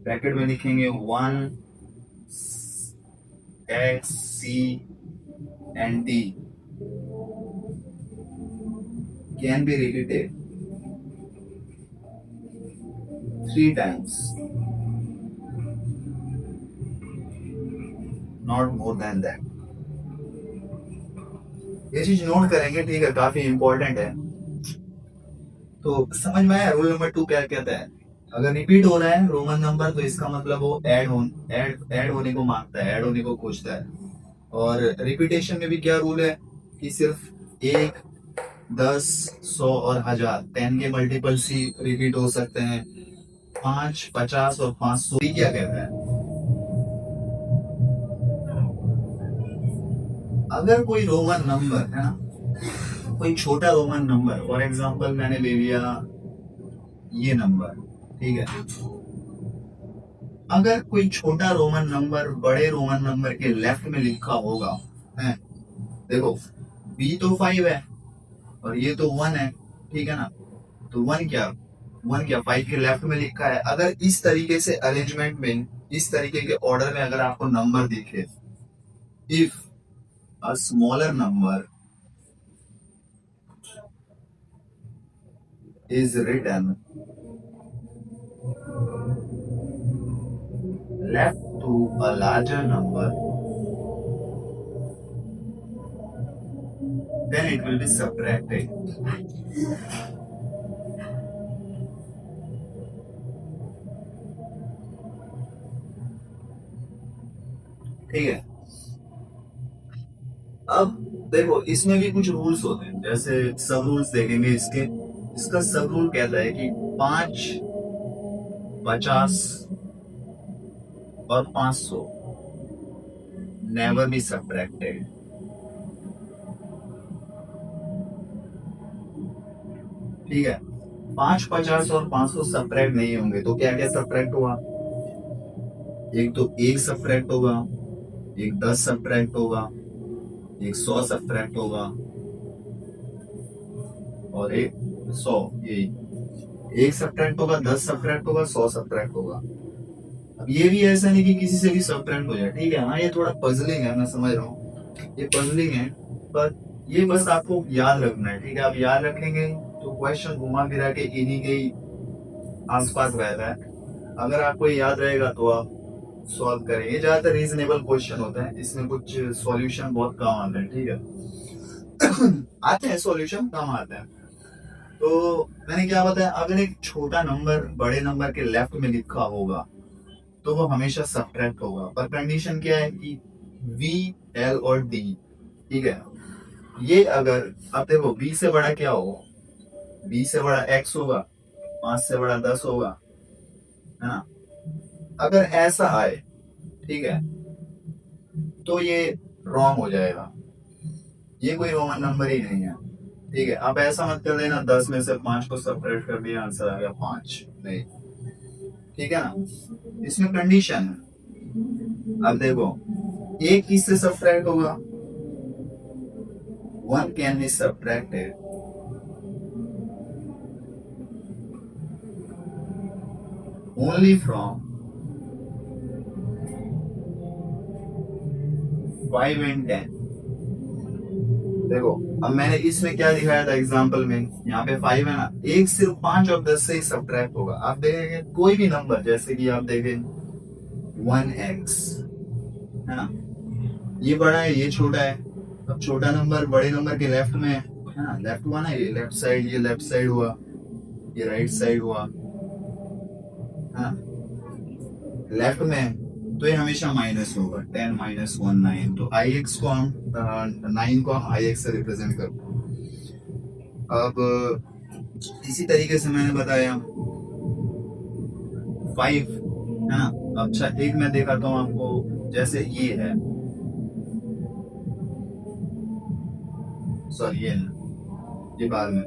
ब्रैकेट में लिखेंगे 1 x c and d can be repeated 3 times, not more than that. ये चीज नोट करेंगे, ठीक है, काफी इंपॉर्टेंट है। तो समझ में आया रूल नंबर 2 क्या कहता है। अगर रिपीट हो रहा है रोमन नंबर तो इसका मतलब वो ऐड होने को मांगता है, ऐड होने को खोजता है। और रिपीटेशन में भी क्या रूल है कि सिर्फ 1, 10, 100 और 1000 10 के मल्टीपल्स ही रिपीट हो सकते हैं। 5, 50 और 500 क्या कहता है, अगर कोई रोमन नंबर है ना, कोई छोटा रोमन नंबर, फॉर एग्जांपल मैंने ले लिया ये नंबर, ठीक है। अगर कोई छोटा रोमन नंबर बड़े रोमन नंबर के लेफ्ट में लिखा होगा, है, देखो b तो 5 है और ये तो 1 है, ठीक है ना। तो 1 क्या 5 के लेफ्ट में लिखा है। अगर इस तरीके से अरेंजमेंट में, इस तरीके के ऑर्डर में अगर आपको नंबर दिखे, if a smaller number is written left to a larger number, then it will be subtracted. ठीक है। अब देखो इसमें भी कुछ रूल्स होते हैं, जैसे सब रूल्स देखेंगे इसके। इसका सब रूल कहता है कि 5, 50 और 500 नेवर बी सब्ट्रैक्टेड। ठीक है, 5, 50 और 500 सब्ट्रैक्ट नहीं होंगे तो क्या क्या सब्ट्रैक्ट हुआ? एक तो 1 सब्ट्रैक्ट होगा, एक 10 सब्ट्रैक्ट होगा, एक 100 सब्ट्रैक्ट होगा और एक 100, यही 1 सब्ट्रैक्ट होगा, 10 सब्ट्रैक्ट होगा, 100 सब्ट्रैक्ट होगा। अब ये भी ऐसा नहीं कि किसी से भी सब्ट्रैक्ट हो जाए, ठीक है। हाँ, ये थोड़ा पजलिंग है, मैं समझ रहा हूँ ये पजलिंग है, पर ये बस आपको याद रखना है, ठीक है। आप याद रखेंगे तो क्वेश्चन घुमा फिरा के इन्हीं के आसपास रहता है। अगर आपको याद रहेगा तो आप सॉल्व करें। ये ज्यादातर रीजनेबल क्वेश्चन होता है, इसमें कुछ सॉल्यूशन बहुत कम आते हैं, ठीक है। आते हैं सॉल्यूशन कम आते हैं। तो मैंने क्या बताया, अगर एक छोटा नंबर बड़े नंबर के लेफ्ट में लिखा होगा तो वो हमेशा सब्ट्रैक्ट होगा, पर कंडीशन क्या है कि V, L और D, ठीक है। ये अगर आप देखो B से बड़ा क्या होगा, B से बड़ा X होगा, 5 से बड़ा 10 होगा, है ना। अगर ऐसा आए, ठीक है, तो ये रॉन्ग हो जाएगा, ये कोई रोमन नंबर ही नहीं है, ठीक है। आप ऐसा मत कर देना 10 में से 5 को सब्ट्रैक्ट कर दिया आंसर आ गया 5, नहीं, ठीक है ना। इसमें कंडीशन है। अब देखो एक किससे सब्ट्रैक्ट होगा, 1 can be subtracted only from 5 and 10। देखो अब मैंने इसमें क्या दिखाया था एग्जांपल में, यहाँ पे 5 है ना, एक सिर्फ 5 और 10 से ही सब्ट्रैक्ट होगा। आप देखेंगे कोई भी नंबर, जैसे कि आप देखें 1x, है ना, ये बड़ा है ये छोटा है। अब छोटा नंबर बड़े नंबर के लेफ्ट में है ना, लेफ्ट हुआ ना, ये लेफ्ट साइड, ये लेफ्ट साइड हुआ, ये राइट साइड हुआ, हाँ लेफ्ट में, तो ये हमेशा माइनस होगा, 10 माइनस 1 9। तो आई एक्स को हम 9 को हम आई एक्स से रिप्रेजेंट करो। अब इसी तरीके से मैंने बताया 5 है ना। अच्छा एक मैं दिखाता हूँ आपको, जैसे ये है, सॉरी ये बाद में।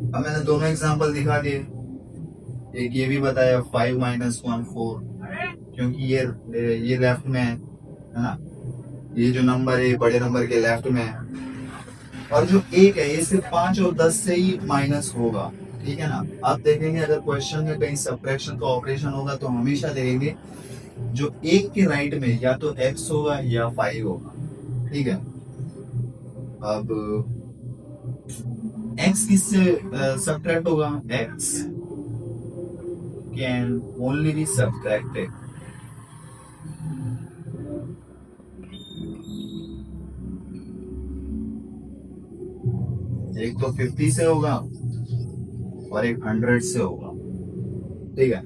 अब मैंने दोनों एग्जांपल दिखा दिए, एक ये भी बताया 5 माइनस 1 4, क्योंकि ये लेफ्ट में है ना। ये जो नंबर है बड़े नंबर के लेफ्ट में है, और जो एक है ये सिर्फ 5 और 10 से ही माइनस होगा, ठीक है ना। आप देखेंगे अगर क्वेश्चन में कहीं सब्ट्रैक्शन का ऑपरेशन होगा तो हमेशा देखेंगे जो एक के राइट में या तो x होगा या 5 होगा, ठीक है। अब x किससे सब्ट्रैक्ट होगा? x can only be subtracted एक तो 50 से होगा और एक 100 से होगा, ठीक है।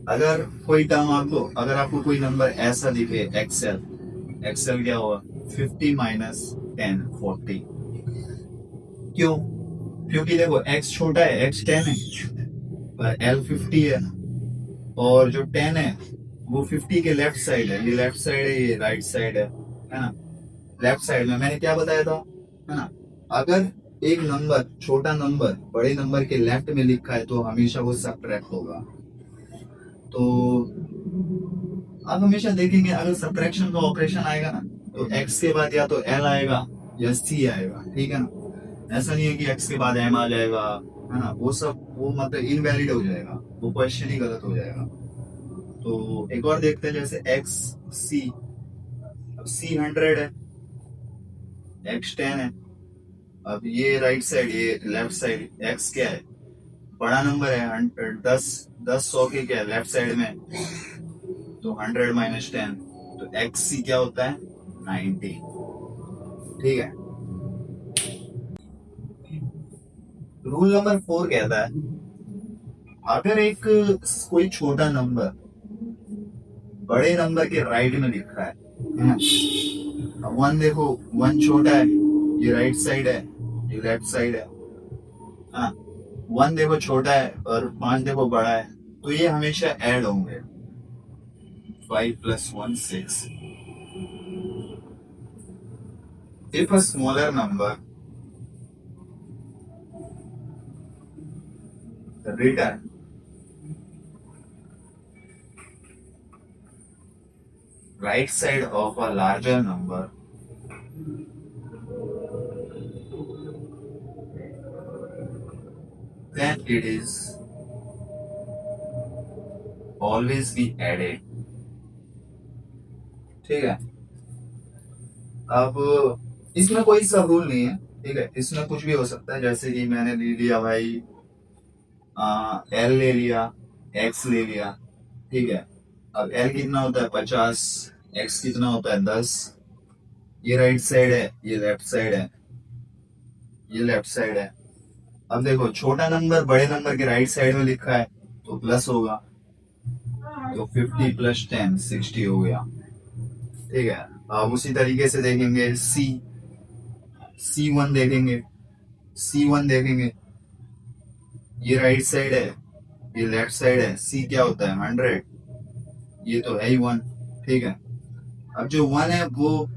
अगर कोई टर्म आपको, अगर आपको कोई नंबर ऐसा दिखे एक्सेल, एक्सेल क्या होगा? 50 माइनस 10 40। क्यों? क्योंकि देखो x छोटा है, x 10 है पर l 50 है, और जो 10 है वो 50 के लेफ्ट साइड है, ये लेफ्ट साइड है, ये राइट साइड है ना। लेफ्ट साइड में मैंने क्या बताया था, है ना, अगर एक नंबर छोटा नंबर बड़े नंबर के लेफ्ट में लिखा है तो हमेशा वो सब्ट्रैक्ट होगा। तो आप हमेशा देखेंगे अगर सब्ट्रैक्शन का ऑपरेशन आएगा ना तो x के बाद या तो l आएगा या c आएगा, ठीक है ना। ऐसा नहीं है कि x के बाद m आ जाएगा, है ना, वो सब वो मतलब इनवैलिड हो जाएगा, वो क्वेश्चन ही गलत हो जाएगा। तो एक और देखते हैं, जैसे x c, अब c 100 है, x 10 है। अब ये राइट साइड, ये लेफ्ट साइड, x क्या है? बड़ा नंबर है, 10 100 के क्या है लेफ्ट साइड में, तो 100 माइनस 10, तो xc क्या होता है? 90, ठीक है। रूल नंबर 4 कहता है अगर एक कोई छोटा नंबर बड़े नंबर के राइट में लिखा है ना, 1 देखो, 1 छोटा है, ये राइट साइड है, ये लेफ्ट साइड है, हाँ 1 देखो छोटा है और 5 देखो बड़ा है, तो ये हमेशा ऐड होंगे। 5 plus 1 6। If a smaller number written right side of a larger number then it is always be added, ठीक है। अब इसमें कोई सा रूल नहीं है, ठीक है, इसमें कुछ भी हो सकता है। जैसे कि मैंने ले लिया भाई एल ले लिया, एक्स ले लिया, ठीक है। अब एल कितना होता है? 50, एक्स कितना होता है? 10। ये राइट साइड है, ये लेफ्ट साइड है, ये लेफ्ट साइड है। अब देखो छोटा नंबर बड़े नंबर के राइट साइड में लिखा है तो प्लस होगा, तो 50 प्लस 10 60 हो गया, ठीक है। अब उसी तरीके से देखेंगे C1 देखेंगे, C1 देखेंगे, ये राइट साइड है, ये लेफ्ट साइड है, C क्या होता है? 100, ये तो है ही 1, ठीक है। अब जो 1 है वो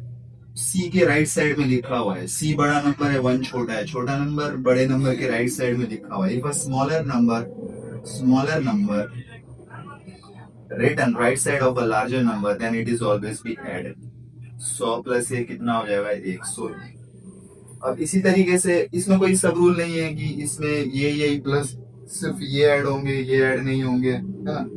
C के राइट साइड में लिखा हुआ है, C बड़ा नंबर है, 1 छोटा है, छोटा नंबर बड़े नंबर के राइट साइड में लिखा हुआ है। If a smaller number written right side of a larger number then it is always be added। 100 plus ये कितना हो जाएगा? 100। अब इसी तरीके से इसमें कोई सब रूल नहीं है कि इसमें ये प्लस सिर्फ ये ऐड होंगे, ये ऐड नहीं होंगे, है ना,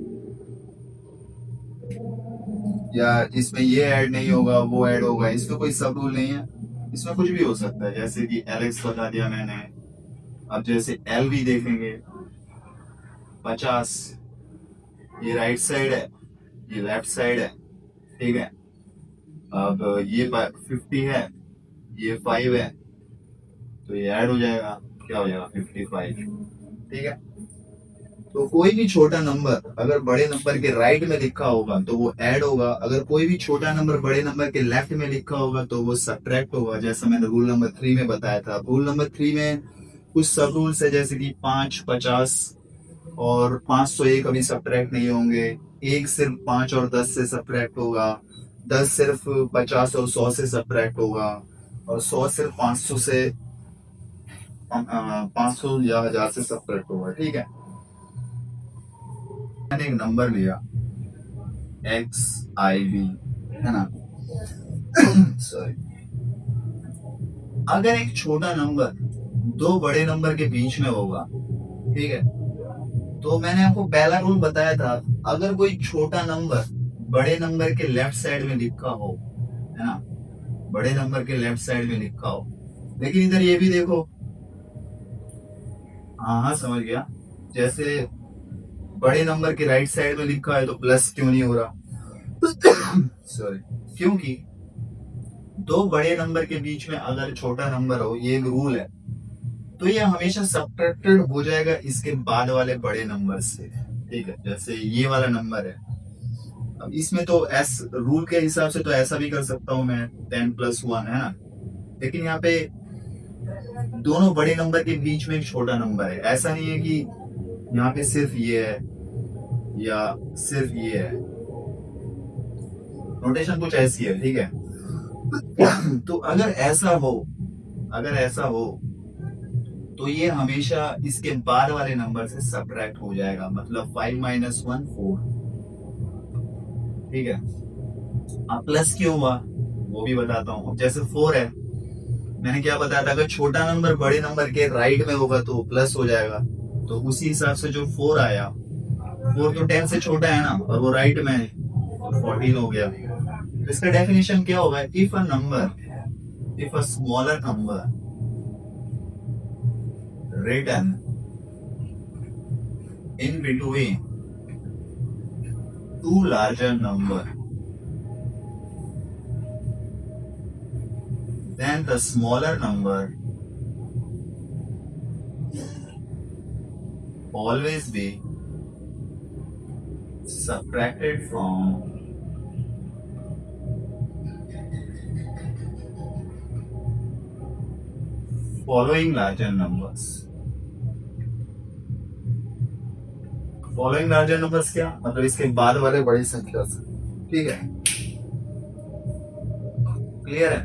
या इसमें ये ऐड नहीं होगा वो ऐड होगा, इसमें कोई सब रूल नहीं है। इसमें कुछ भी हो सकता है, जैसे कि एलेक्स बता दिया मैंने। अब जैसे एल भी देखेंगे, 50, ये राइट साइड है, ये लेफ्ट साइड है, ठीक है। अब ये 50 है, ये 5 है, तो ये ऐड हो जाएगा, क्या हो जाएगा? 55, ठीक है। तो कोई भी छोटा नंबर अगर बड़े नंबर के राइट में लिखा होगा तो वो ऐड होगा, अगर कोई भी छोटा नंबर बड़े नंबर के लेफ्ट में लिखा होगा तो वो सब्ट्रैक्ट होगा। जैसा मैंने रूल नंबर 3 में बताया था। रूल नंबर 3 में कुछ सब रूल्स है, जैसे कि 5, 50 और 501 कभी सब्ट्रैक्ट नहीं होंगे। 1 सिर्फ 5 और 10 से सब्ट्रैक्ट होगा, 10 सिर्फ 50 और 100 से सब्ट्रैक्ट होगा, और 100 सिर्फ 500 से 500 या 1000 से सब्ट्रैक्ट होगा। ठीक है, मैंने एक नंबर लिया XIV, है ना। सॉरी, अगर एक छोटा नंबर दो बड़े नंबर के बीच में होगा, ठीक है, तो मैंने आपको पहला रूल बताया था, अगर कोई छोटा नंबर बड़े नंबर के लेफ्ट साइड में लिखा हो, है ना, बड़े नंबर के लेफ्ट साइड में लिखा हो। लेकिन इधर ये भी देखो, हाँ समझ गया, जैसे बड़े नंबर के राइट साइड में लिखा है तो प्लस क्यों नहीं हो रहा? सॉरी, क्योंकि दो बड़े नंबर के बीच में अगर छोटा नंबर हो, ये एक रूल है, तो ये हमेशा सब्ट्रैक्टेड हो जाएगा इसके बाद वाले बड़े नंबर से। ठीक है, जैसे ये वाला नंबर है, अब इसमें तो एस रूल के हिसाब से तो ऐसा भी कर सकता हूं मैं, 10 + 1, है ना। लेकिन यहाँ पे दोनों बड़े नंबर के बीच में एक छोटा नंबर है, ऐसा नहीं है कि यहाँ पे सिर्फ ये है या सिर्फ ये है। नोटेशन कुछ ऐसी है, ठीक है। तो अगर ऐसा हो तो ये हमेशा इसके बाद वाले नंबर से सब्ट्रैक्ट हो जाएगा, मतलब 5 - 1 4। ठीक है, अब प्लस क्यों हुआ वो भी बताता हूँ। जैसे 4 है, मैंने क्या बताया था, अगर छोटा नंबर बड़े नंबर के राइट में होगा तो प्लस हो जाएगा, तो उसी हिसाब से जो 4 आया, 4 तो 10 से छोटा है ना, और वो राइट में है तो 14 हो गया। तो इसका डेफिनेशन क्या होगा? If a smaller number written in between two larger number, then the smaller number always be subtracted from following larger numbers. Following larger numbers क्या मतलब? इसके बाद वाले बड़ी संख्या से। ठीक है, क्लियर है?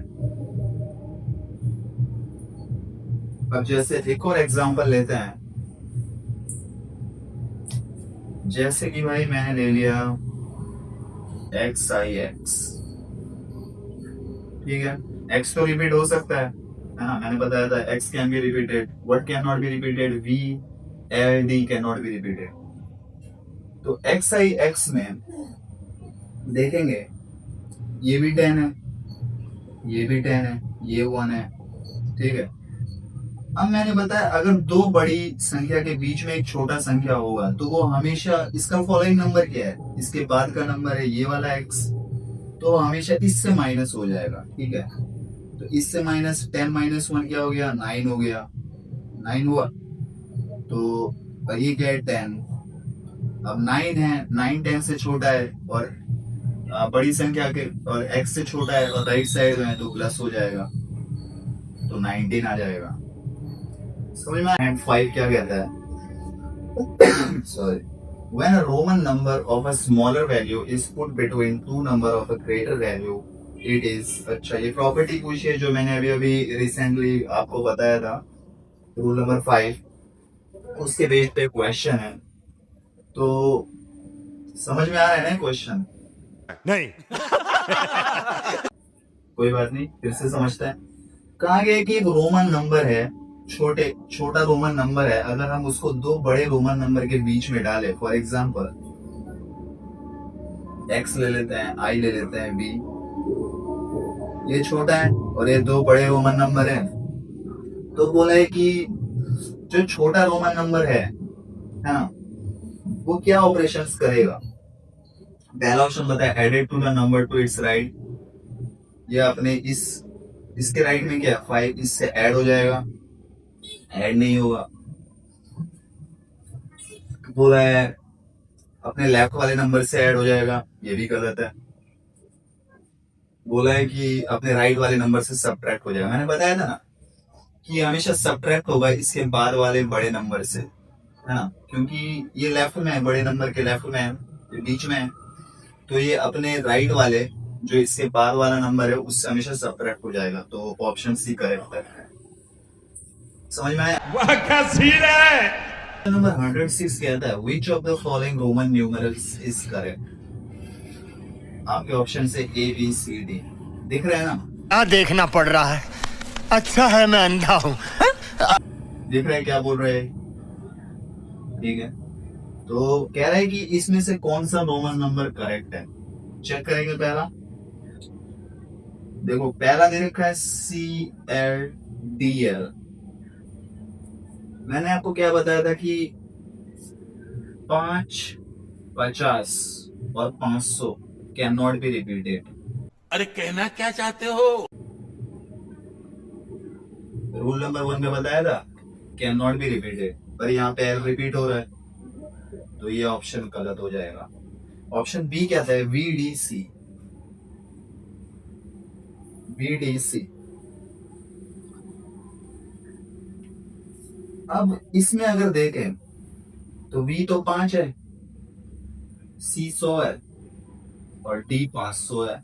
अब जैसे एक और एग्जांपल लेते हैं, जैसे कि भाई मैंने ले लिया XIX, ठीक है। X तो रिपीट हो सकता है ना, मैंने बताया था X can be repeated, what can not be repeated, VLD can not be repeated. तो XIX में देखेंगे, ये भी 10 है, ये भी 10 है, ये 1 है, ठीक है। अब मैंने बताया अगर दो बड़ी संख्या के बीच में एक छोटा संख्या होगा तो वो हमेशा, इसका फॉलोइंग नंबर क्या है, इसके बाद का नंबर है ये वाला X, तो हमेशा इससे माइनस हो जाएगा। ठीक है, तो इससे माइनस 10 - 1 क्या हो गया? 9 हो गया, 9 हुआ, तो ये क्या है? 10। अब 9 है, 9 10 से छोटा है और बड़ी संख्या के और X से छोटा है और राइट साइड में है तो प्लस हो जाएगा, तो 19 आ जाएगा। समझ में? एंड 5 क्या कहता है? Sorry, when a Roman number of a smaller value is put between two number of a greater value, it is। अच्छा, ये प्रॉपर्टी पूछी है जो मैंने अभी रिसेंटली आपको बताया था, रूल नंबर 5, उसके बेस पे क्वेश्चन है, तो समझ में आ रहा है ना क्वेश्चन? नहीं। कोई बात नहीं, फिर से समझते हैं। कहा गया कि एक रोमन नंबर है, छोटा रोमन नंबर है, अगर हम उसको दो बड़े रोमन नंबर के बीच में डालें, फॉर एग्जांपल X ले लेते हैं, I ले लेते हैं, B, ये छोटा है और ये दो बड़े रोमन नंबर हैं, तो बोला है कि जो छोटा रोमन नंबर है ना, वो क्या ऑपरेशंस करेगा? पहला ऑप्शन बताया, added to the number to its right, या अपने इसके राइट में क्या, 5 इससे ऐड हो जाएगा, ऐड नहीं होगा, बोला है अपने लेफ्ट वाले नंबर से ऐड हो जाएगा, ये भी गलत है। बोला है कि अपने राइट वाले नंबर से सब्ट्रैक्ट हो जाएगा। मैंने बताया था ना कि हमेशा सब्ट्रैक्ट होगा इसके बाद वाले बड़े नंबर से, है ना, क्योंकि ये लेफ्ट में है, बड़े नंबर के लेफ्ट में है, ये बीच में है, तो ये अपने राइट वाले जो इसके बाद वाला नंबर है उससे हमेशा सब्ट्रैक्ट हो जाएगा। तो ऑप्शन सी करेक्ट है। समझ में आया? वाह क्या सीन है। नंबर 106 कहता है which of the following Roman numerals is correct. आपके ऑप्शन से ए बी सी डी दिख रहा है ना? क्या देखना पड़ रहा है? अच्छा है मैं अंधा हूँ। दिख रहा है क्या बोल रहे हैं? ठीक है, तो कह रहा है कि इसमें से कौन सा रोमन नंबर करेक्ट है। चेक करेंगे। पहला देखो, पहला दे रखा है CLDL। मैंने आपको क्या बताया था कि 5, 50 और 500 कैन नॉट बी रिपीटेड। अरे कहना क्या चाहते हो? रूल नंबर 1 में बताया था कैन नॉट बी रिपीटेड, पर यहाँ पे L रिपीट हो रहा है, तो ये ऑप्शन गलत हो जाएगा। ऑप्शन बी क्या था? VDC। अब इसमें अगर देखें तो V तो 5 है, C 100 है और D 500 है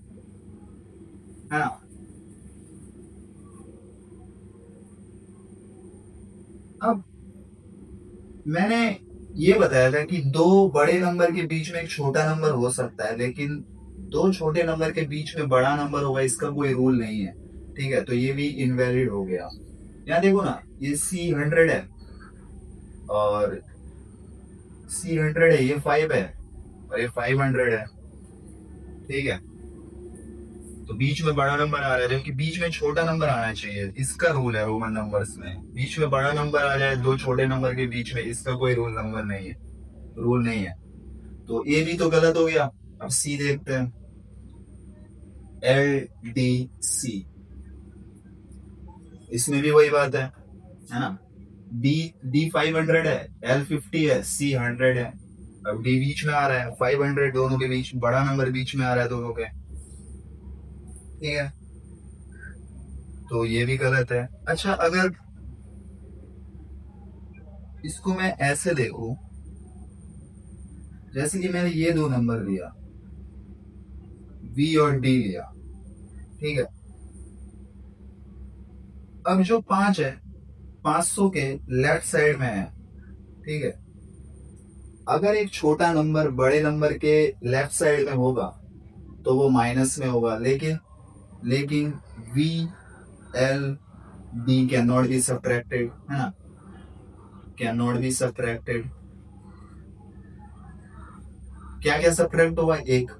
ना? अब मैंने ये बताया था कि दो बड़े नंबर के बीच में एक छोटा नंबर हो सकता है, लेकिन दो छोटे नंबर के बीच में बड़ा नंबर होगा, इसका कोई रूल नहीं है। ठीक है, तो ये भी इनवैलिड हो गया। यहाँ देखो ना, ये C100 है और C100 है, ये 5 है और ये 500 है। ठीक है, तो बीच में बड़ा नंबर आ रहा है, जबकि बीच में छोटा नंबर आना चाहिए। इसका रूल है रोमन नंबर्स में, बीच में बड़ा नंबर आ जाए दो छोटे नंबर के बीच में, इसका कोई रूल नहीं है। तो ए भी तो गलत हो गया। अब सी देखते हैं, LDC, इसमें भी वही बात है ना? D 500 है, L 50 है, C 100 है। अब D बीच में आ रहा है, 500 दोनों के बीच, बड़ा नंबर बीच में आ रहा है दोनों के। ठीक है, तो ये भी गलत है। अच्छा, अगर इसको मैं ऐसे देखूं, जैसे कि मैंने ये दो नंबर लिया, V और D लिया, ठीक है। अब जो 5 है, 500 के लेफ्ट साइड में है, ठीक है। अगर एक छोटा नंबर बड़े नंबर के लेफ्ट साइड में होगा तो वो माइनस में होगा, लेकिन V, L, D can not be subtracted, है ना? Can not be subtracted. क्या क्या सब्ट्रैक्ट होगा? एक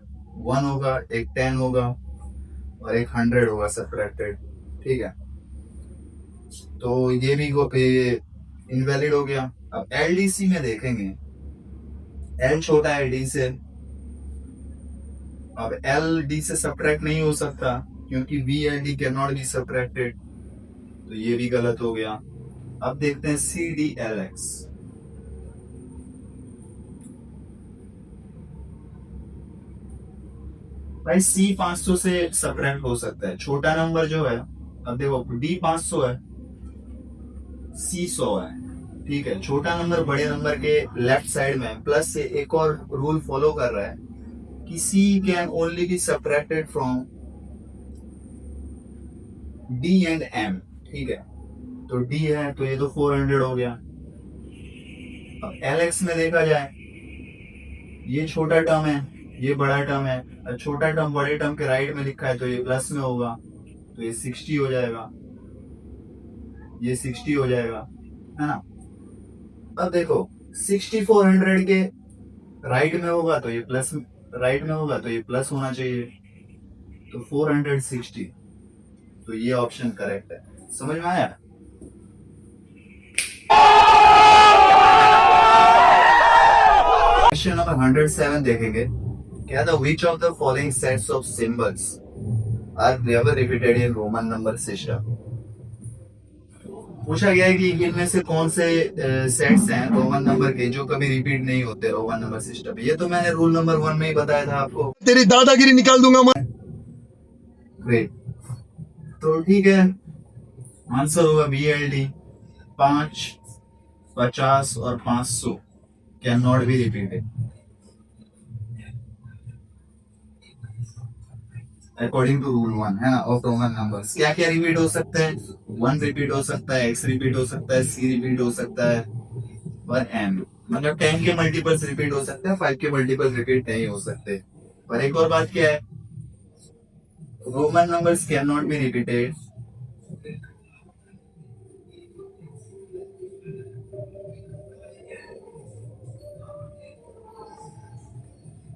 1 होगा, एक 10 होगा और एक 100 होगा सब्ट्रैक्टेड। ठीक है, तो ये भी इनवैलिड हो गया। अब LDC में देखेंगे, L छोटा है D से, अब L D से सब्ट्रैक्ट नहीं हो सकता क्योंकि V L D can not be subtracted, तो ये भी गलत हो गया। अब देखते हैं CDLX। भाई C 500 से सब्ट्रैक्ट हो सकता है, छोटा नंबर जो है, अब देखो D 500 है, C 100 है, ठीक है। छोटा नंबर बड़े नंबर के लेफ्ट साइड में, प्लस से एक और रूल फॉलो कर रहा है कि C can only be subtracted from D and M, ठीक है। तो D है तो ये तो 400 हो गया। अब LX में देखा जाए, ये छोटा टर्म है, ये बड़ा टर्म है, छोटा टर्म बड़े टर्म के राइट में लिखा है तो ये प्लस में होगा, तो ये 60 हो जाएगा, ये 60 हो जाएगा, है ना? अब देखो 6400 के राइट में होगा तो ये प्लस, राइट में होगा तो ये प्लस होना चाहिए, तो 460, तो ये ऑप्शन करेक्ट है। समझ में आया? क्वेश्चन नंबर 107 देखेंगे। क्या था? Which of the following sets of symbols are never repeated in Roman number system. पूछा गया है कि इनमें से कौन से सेट्स हैं रोमन नंबर के जो कभी रिपीट नहीं होते रोमन नंबर सिस्टम। ये तो मैंने रूल नंबर 1 में ही बताया था आपको। तेरी दादागिरी निकाल दूंगा मैं। ग्रेट, तो ठीक है, आंसर होगा BLD 5, 50 और 500 can not be repeated according to rule 1 है ना ऑफ रोमन नंबर्स। क्या क्या रिपीट हो सकते हैं? 1 रिपीट हो सकता है, X रिपीट हो सकता है, C रिपीट हो सकता है और M, मतलब 10 के मल्टीपल्स रिपीट हो सकते हैं, 5 के मल्टीपल्स रिपीट नहीं हो सकते। पर एक और बात क्या है, Roman numbers can not be repeated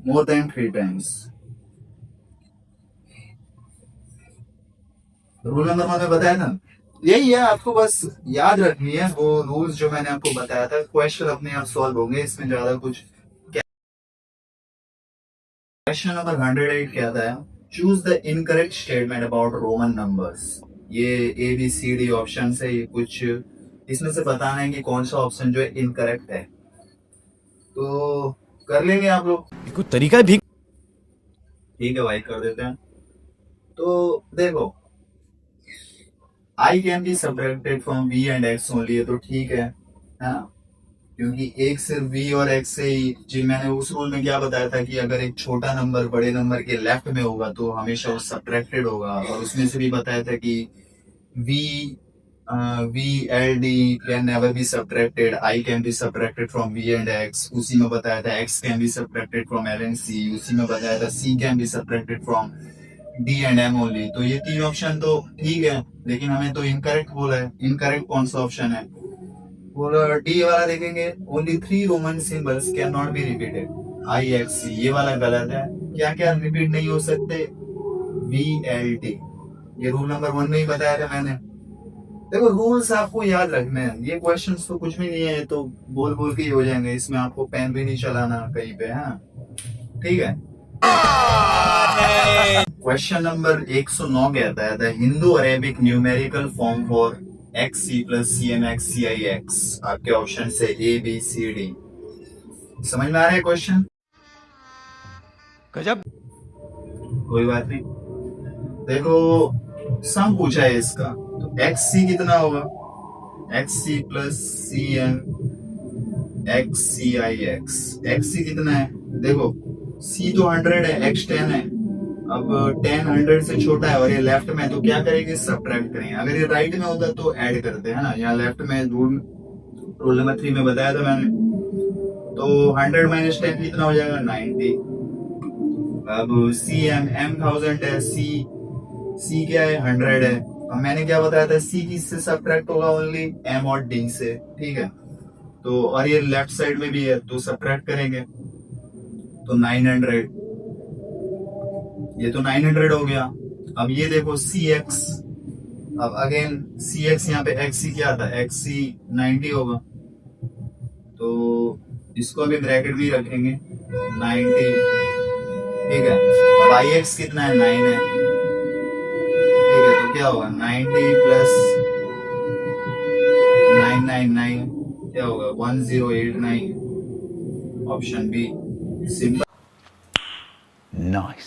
more than 3 times। Rule number मैंने बताया था, यही है, आपको बस याद रखनी है वो रूल्स जो मैंने आपको बताया था। क्वेश्चन अपने आप सॉल्व होंगे, इसमें ज्यादा कुछ। क्वेश्चन नंबर 108 क्या था? Choose the incorrect statement about Roman numbers. ये ABCD ऑप्शन से ये कुछ इसमें से बताना है कि कौन सा ऑप्शन जो है इनकरेक्ट है। तो कर लेंगे आप लोग? कुछ तरीका भी। ठीक है भाई, कर देते हैं। तो देखो, I can be subtracted from V and X only, ये तो ठीक है ना, क्योंकि एक सिर्फ V और X से ही। जी मैंने उस रूल में क्या बताया था कि अगर एक छोटा नंबर बड़े नंबर के लेफ्ट में होगा तो हमेशा वो सब्ट्रैक्टेड होगा, और उसमें से भी बताया था कि VLD can never be subtracted, I can be subtracted from V and X। उसी में बताया था X can be subtracted from L and C। उसी में बताया था C can be subtracted from D and M only। तो ये 3 ऑप्शन तो ठीक है, लेकिन हमें तो इनकरेक्ट बोला है। इनकरेक्ट कौन सा ऑप्शन है? बोला D वाला देखेंगे, only 3 Roman symbols can not be repeated, IXC, ये वाला गलत है। क्या क्या रिपीट नहीं हो सकते? VLT, ये रूल नंबर 1 में ही बताया था मैंने। देखो रूल्स आपको याद रखने हैं, ये क्वेश्चंस तो कुछ भी नहीं है, तो बोल बोल के ही हो जाएंगे, इसमें आपको पेन भी नहीं चलाना कहीं पे, है ना? ठीक है। क्वेश्चन नंबर 109 कहता है the Hindu Arabic numerical form for XC plus CMX CIX। आपके ऑप्शन से ABCD। समझ में आ रहा है क्वेश्चन? गजब। कोई बात नहीं, देखो सम पूछा है इसका, तो XC कितना होगा? XC plus CMX CIX। XC कितना है? देखो C तो 100 है, X 10 है। अब 10 100 से छोटा है और ये लेफ्ट में, तो क्या करेंगे? सब्ट्रैक्ट करेंगे। अगर ये राइट में होता तो ऐड करते हैं ना, यहाँ लेफ्ट में रूल नंबर 3 में बताया था मैंने। तो 100 माइनस 10 कितना हो जाएगा? 90। अब CM M 1000 है, C क्या है? 100 है। अब मैंने क्या बताया था? C किससे सब्ट्रैक्ट होगा? ओनली M और D से, ठीक है। तो और ये लेफ्ट साइड में भी है, तो सब्ट्रैक्ट करेंगे तो 900, ये तो 900 हो गया। अब ये देखो CX, अब अगेन CX, यहाँ पे XC क्या था? XC 90 होगा, तो इसको अभी ब्रैकेट भी रखेंगे 90, ठीक है। अब IX कितना है? 9 है, ठीक है। तो क्या होगा? 90 प्लस 999 क्या होगा? 1089। Option B simple. नाइस।